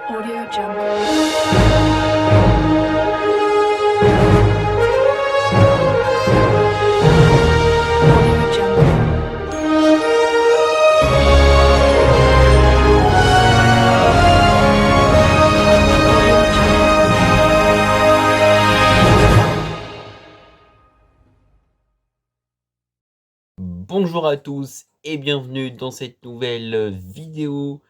Audio Jungle. Audio Jungle. Audio Jungle. Bonjour à tous et bienvenue dans cette nouvelle vidéo.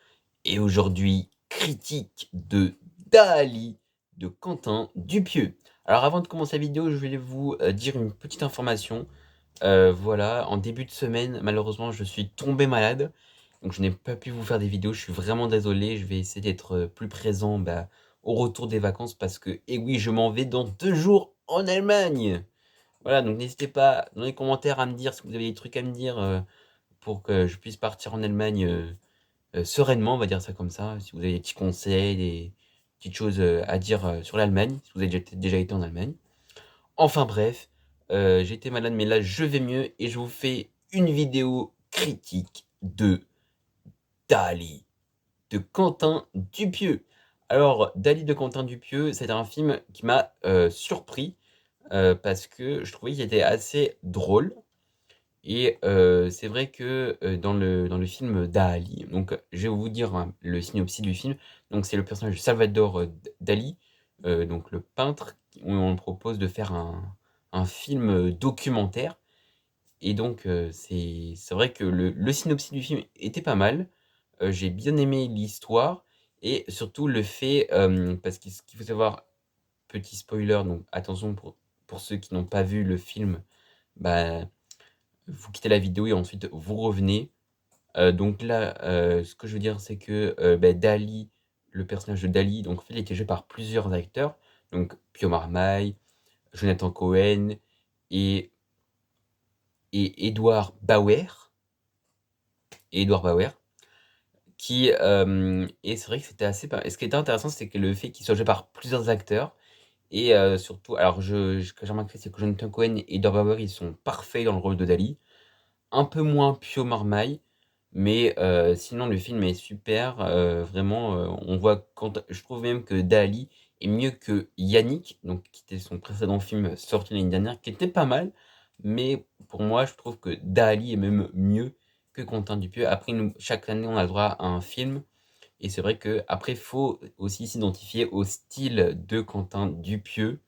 Et aujourd'hui, critique de Dali de Quentin Dupieux. Alors avant de commencer la vidéo, je vais vous dire une petite information. Voilà, en début de semaine, malheureusement, je suis tombé malade. Donc je n'ai pas pu vous faire des vidéos, je suis vraiment désolé. Je vais essayer d'être plus présent au retour des vacances parce que, et oui, je m'en vais dans 2 jours en Allemagne. Voilà, donc n'hésitez pas dans les commentaires à me dire si vous avez des trucs à me dire pour que je puisse partir en Allemagne sereinement, on va dire ça comme ça. Si vous avez des petits conseils, des petites choses à dire sur l'Allemagne, si vous avez déjà été en Allemagne. Enfin bref, j'ai été malade, mais là je vais mieux et je vous fais une vidéo critique de Dali de Quentin Dupieux. Alors, Dali de Quentin Dupieux, c'est un film qui m'a surpris parce que je trouvais qu'il était assez drôle. Et c'est vrai que dans le film Dali, donc je vais vous dire le synopsis du film. Donc c'est le personnage de Salvador Dali, donc le peintre, où on propose de faire un film documentaire. Et donc c'est vrai que le synopsis du film était pas mal. J'ai bien aimé l'histoire et surtout le fait, parce que ce qu'il faut savoir, petit spoiler, donc attention pour ceux qui n'ont pas vu le film, bah, vous quittez la vidéo et ensuite vous revenez. Donc là, ce que je veux dire, c'est que Dali, le personnage de Dali, donc en fait, il était joué par plusieurs acteurs, donc Pio Marmaille, Jonathan Cohen et Edouard Bauer. Qui, et c'est vrai que c'était assez et ce qui était intéressant, c'est que le fait qu'il soit joué par plusieurs acteurs et surtout, alors ce que j'ai remarqué, c'est que Jonathan Cohen et Edouard Bauer, ils sont parfaits dans le rôle de Dali. Un peu moins Pio Marmaille, mais sinon le film est super, vraiment, on voit quand je trouve même que Dali est mieux que Yannick, donc qui était son précédent film sorti l'année dernière, qui était pas mal, mais pour moi, je trouve que Dali est même mieux que Quentin Dupieux. Après, nous, chaque année, on a le droit à un film, et c'est vrai qu'après, faut aussi s'identifier au style de Quentin Dupieux.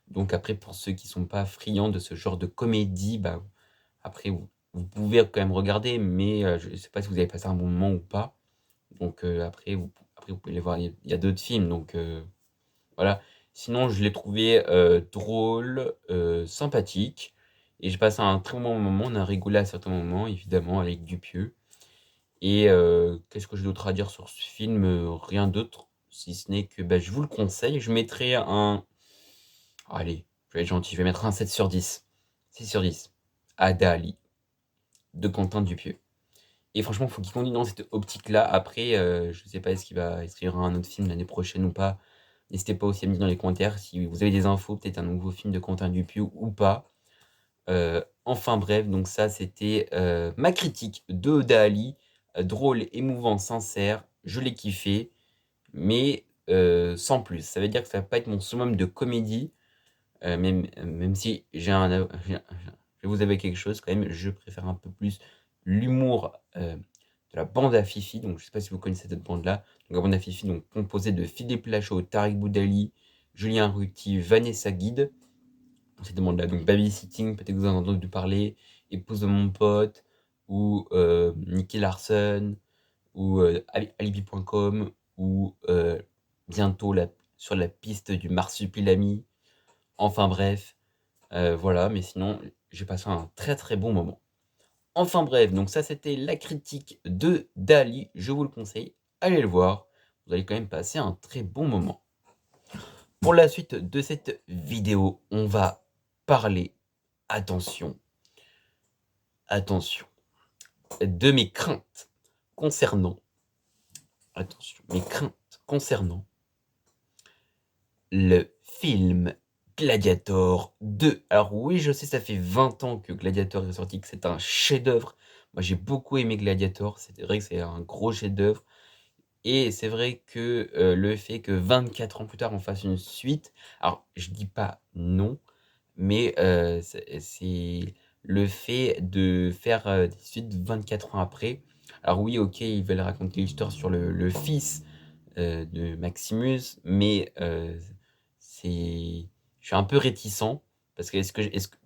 Donc après, pour ceux qui sont pas friands de ce genre de comédie, bah, après, vous pouvez quand même regarder, mais je ne sais pas si vous avez passé un bon moment ou pas. Donc après, vous pouvez les voir. Il y a d'autres films, donc voilà. Sinon, je l'ai trouvé drôle, sympathique, et j'ai passé un très bon moment. On a rigolé à certains moments, évidemment, avec Dupieux. Et qu'est-ce que j'ai d'autre à dire sur ce film? Rien d'autre, si ce n'est que je vous le conseille. Je mettrai un... Allez, je vais être gentil, je vais mettre un 7 sur 10. 6 sur 10. À Dali de Quentin Dupieux. Et franchement, il faut qu'il continue dans cette optique-là. Après, je sais pas est-ce qu'il y aura un autre film l'année prochaine ou pas. N'hésitez pas aussi à me dire dans les commentaires si vous avez des infos, peut-être un nouveau film de Quentin Dupieux ou pas. Enfin bref, donc ça c'était ma critique de Dali. Drôle, émouvant, sincère, je l'ai kiffé, mais sans plus. Ça veut dire que ça va pas être mon summum de comédie, même si je vais vous avouer quelque chose quand même, je préfère un peu plus l'humour de la bande à Fifi. Donc je sais pas si vous connaissez cette bande-là. Donc la bande à Fifi, donc composée de Philippe Lachaud, Tariq Boudali, Julien Ruti, Vanessa Guide. Cette bande-là, donc Babysitting, peut-être que vous en avez entendu parler, Épouse de mon pote, ou Nicky Larson, ou Alibi.com, ou bientôt sur la piste du Marsupilami. Enfin bref, voilà, mais sinon, j'ai passé un très très bon moment. Enfin bref, donc ça c'était la critique de Dali, je vous le conseille, allez le voir, vous allez quand même passer un très bon moment. Pour la suite de cette vidéo, on va parler, attention, attention, de mes craintes concernant, attention, mes craintes concernant le film Gladiator 2. Alors oui, je sais, ça fait 20 ans que Gladiator est sorti, que c'est un chef-d'œuvre. Moi, j'ai beaucoup aimé Gladiator. C'est vrai que c'est un gros chef-d'œuvre. et c'est vrai que, le fait que 24 ans plus tard, on fasse une suite, alors je dis pas non, mais c'est le fait de faire, des suites 24 ans après. Alors oui, OK, ils veulent raconter l'histoire sur le fils, de Maximus, mais c'est je suis un peu réticent parce que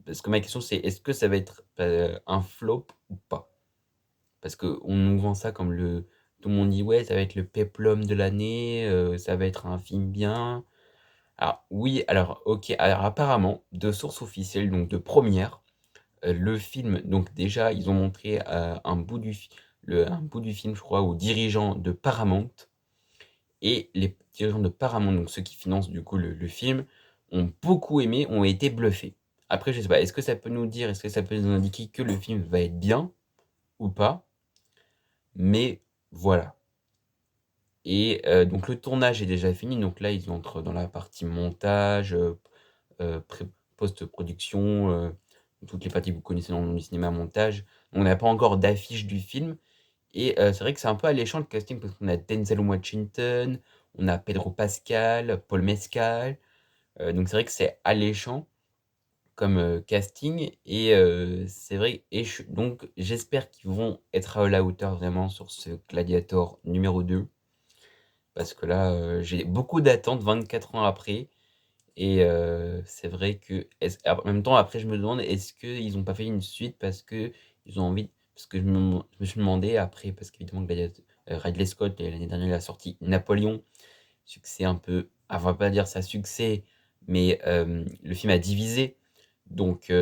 parce que ma question c'est: «Est-ce que ça va être, un flop ou pas?» Parce qu'on nous vend ça comme le tout le monde dit: «Ouais, ça va être le péplum de l'année, ça va être un film bien». Alors oui, alors OK, alors apparemment, de sources officielles, donc de première, le film donc déjà, ils ont montré, un bout du film, je crois, aux dirigeants de Paramount et les dirigeants de Paramount, donc ceux qui financent du coup le film, ont beaucoup aimé, ont été bluffés. Après, je sais pas, est-ce que ça peut nous indiquer que le film va être bien ou pas? Mais voilà. Et donc le tournage est déjà fini, donc là, ils entrent dans la partie montage, pré post-production, toutes les parties que vous connaissez dans le monde du cinéma, montage. On n'a pas encore d'affiche du film et c'est vrai que c'est un peu alléchant le casting parce qu'on a Denzel Washington, on a Pedro Pascal, Paul Mescal, donc c'est vrai que c'est alléchant comme, casting et c'est vrai et donc j'espère qu'ils vont être à la hauteur vraiment sur ce Gladiator numéro 2. Parce que là, j'ai beaucoup d'attentes 24 ans après et c'est vrai que en même temps, après, je me demande, est-ce qu'ils ont pas fait une suite parce qu'ils ont envie parce que je me suis demandé après, parce qu'évidemment Ridley Scott, l'année dernière, il a sorti Napoléon, succès un peu on va pas dire ça succès, mais le film a divisé donc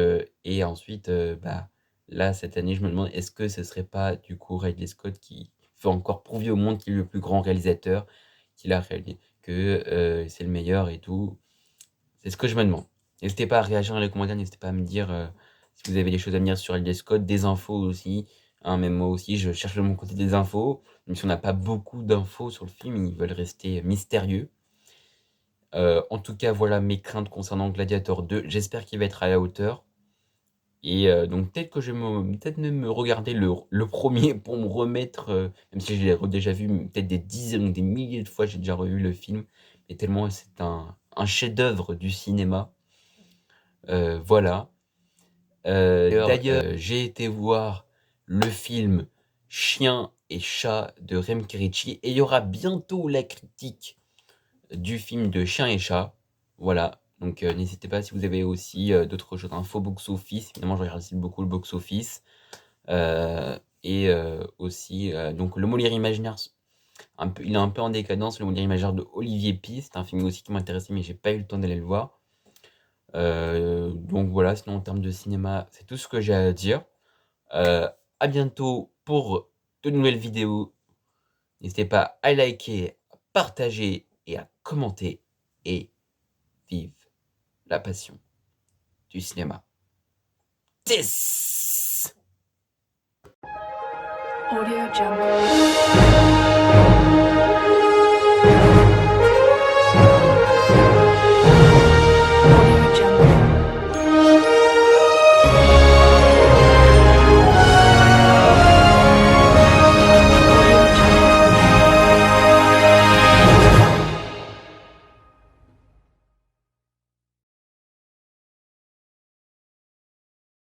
et ensuite, bah, là, cette année, je me demande, est-ce que ce serait pas, du coup, Ridley Scott qui veut encore prouver au monde qu'il est le plus grand réalisateur, qu'il a réalisé que, c'est le meilleur et tout? C'est ce que je me demande. N'hésitez pas à réagir dans les commentaires, n'hésitez pas à me dire, si vous avez des choses à me dire sur Ridley Scott, des infos aussi, hein, même moi aussi, je cherche de mon côté des infos, même si on n'a pas beaucoup d'infos sur le film, ils veulent rester mystérieux. En tout cas, voilà mes craintes concernant Gladiator 2. J'espère qu'il va être à la hauteur. Et donc peut-être que je vais peut-être même me regarder le 1 pour me remettre, même si je l'ai déjà vu peut-être des dizaines ou des milliers de fois, j'ai déjà revu le film et tellement c'est un chef-d'œuvre du cinéma, voilà. D'ailleurs, j'ai été voir le film Chien et chat de Rem Kiritchi et il y aura bientôt la critique du film de Chien et chat. Voilà, donc n'hésitez pas si vous avez aussi, d'autres choses, infos box-office. Évidemment, je regarde aussi beaucoup le box-office, et aussi, donc Le Molière imaginaire, il est un peu en décadence, Le Molière imaginaire de Olivier Py. C'est un film aussi qui m'intéressait, mais j'ai pas eu le temps d'aller le voir. Donc voilà, sinon en termes de cinéma, c'est tout ce que j'ai à dire. À bientôt pour de nouvelles vidéos. N'hésitez pas à liker, à partager et à commenter et vive la passion du cinéma. Tess! Audio Jungle.